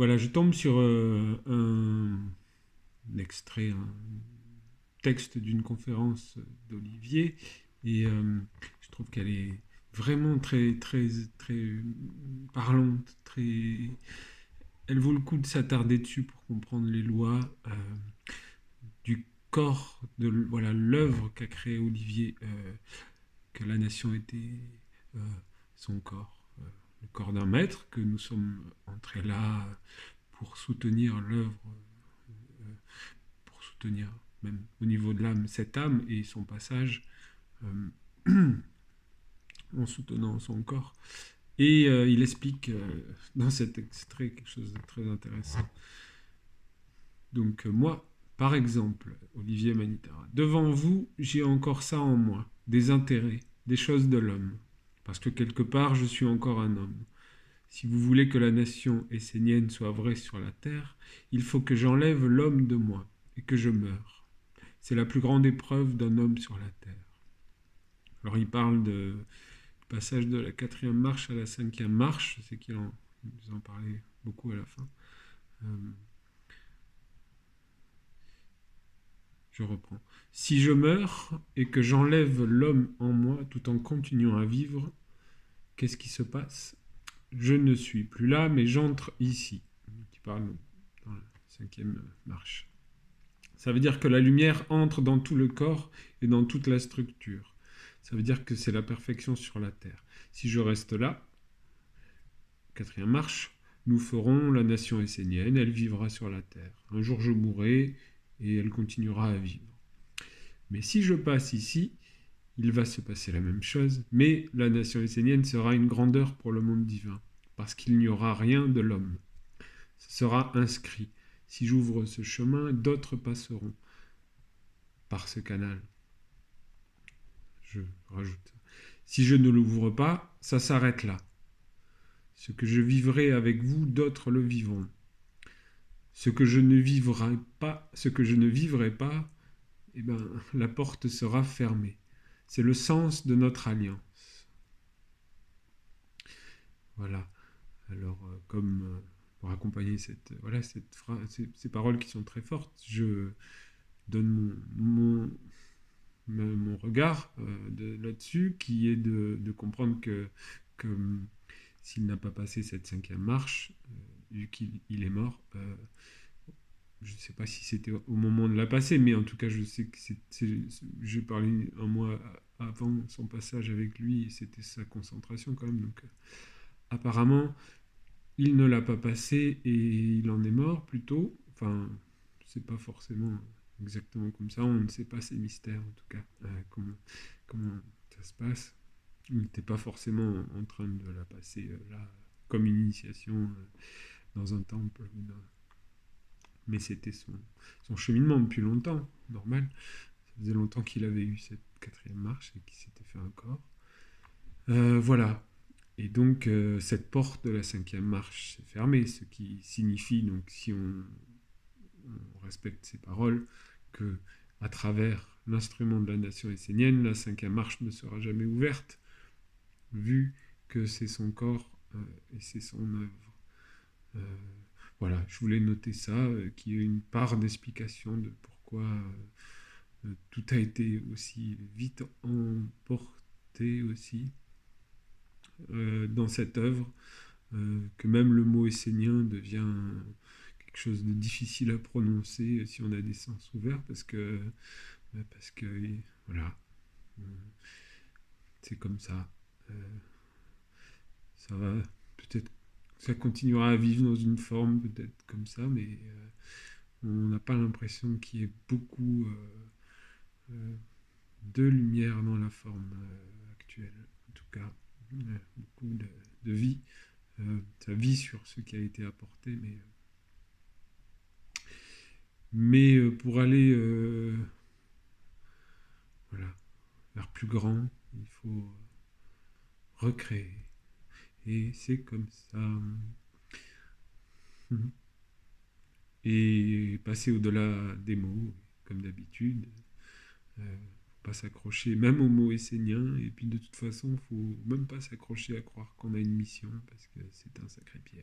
Voilà, je tombe sur un extrait, un texte d'une conférence d'Olivier, et je trouve qu'elle est vraiment très, très, très parlante, très... Elle vaut le coup de s'attarder dessus pour comprendre les lois du corps, de voilà l'œuvre qu'a créé Olivier, que la nation était euh, son corps, le corps d'un maître, que nous sommes entrés là pour soutenir l'œuvre, pour soutenir même au niveau de l'âme, cette âme et son passage en soutenant son corps. Et il explique dans cet extrait quelque chose de très intéressant. Donc moi, par exemple, Olivier Manitara, devant vous, j'ai encore ça en moi, des intérêts, des choses de l'homme, parce que quelque part, je suis encore un homme. Si vous voulez que la nation essénienne soit vraie sur la terre, il faut que j'enlève l'homme de moi et que je meure. C'est la plus grande épreuve d'un homme sur la terre. Alors il parle du passage de la quatrième marche à la cinquième marche, je sais qu'il en parlait beaucoup à la fin. Euh, je reprends. Si je meurs et que j'enlève l'homme en moi tout en continuant à vivre, qu'est-ce qui se passe? Je ne suis plus là, mais j'entre ici. Il parle dans la cinquième marche. Ça veut dire que la lumière entre dans tout le corps et dans toute la structure. Ça veut dire que c'est la perfection sur la terre. Si je reste là, quatrième marche, nous ferons la nation essénienne, elle vivra sur la terre. Un jour je mourrai et elle continuera à vivre. Mais si je passe ici, il va se passer la même chose, mais la nation essénienne sera une grandeur pour le monde divin, parce qu'il n'y aura rien de l'homme. Ce sera inscrit. Si j'ouvre ce chemin, d'autres passeront par ce canal. Je rajoute. Si je ne l'ouvre pas, ça s'arrête là. Ce que je vivrai avec vous, d'autres le vivront. Ce que je ne vivrai pas, eh ben, la porte sera fermée. C'est le sens de notre alliance. Voilà. Alors, comme pour accompagner ces paroles qui sont très fortes, je donne mon regard là-dessus, qui est de comprendre que s'il n'a pas passé cette cinquième marche, vu qu'il est mort, je ne sais pas si c'était au moment de la passer, mais en tout cas, je sais que j'ai parlé un mois avant son passage avec lui, et c'était sa concentration quand même. Donc, apparemment, il ne l'a pas passé et il en est mort plutôt. Enfin, c'est pas forcément exactement comme ça. On ne sait pas ces mystères en tout cas. Comment ça se passe. Il n'était pas forcément en train de la passer là comme une initiation dans un temple. Mais c'était son cheminement depuis longtemps, normal. Ça faisait longtemps qu'il avait eu cette quatrième marche et qu'il s'était fait un corps. Voilà. Et donc, cette porte de la cinquième marche s'est fermée, ce qui signifie, donc, si on respecte ces paroles, que à travers l'instrument de la nation essénienne, la cinquième marche ne sera jamais ouverte, vu que c'est son corps et c'est son œuvre. Euh, voilà, je voulais noter ça, qu'il y ait une part d'explication de pourquoi tout a été aussi vite emporté aussi dans cette œuvre, que même le mot essénien devient quelque chose de difficile à prononcer si on a des sens ouverts, parce que voilà, euh, c'est comme ça. Euh, ça va, peut-être, ça continuera à vivre dans une forme peut-être comme ça, mais on n'a pas l'impression qu'il y ait beaucoup de lumière dans la forme actuelle. En tout cas, beaucoup de vie. Ça vit sur ce qui a été apporté, mais pour aller voilà, vers plus grand, il faut recréer. Et c'est comme ça. Et passer au-delà des mots, comme d'habitude. Pas s'accrocher même aux mots esséniens. Et puis de toute façon, il ne faut même pas s'accrocher à croire qu'on a une mission, parce que c'est un sacré piège.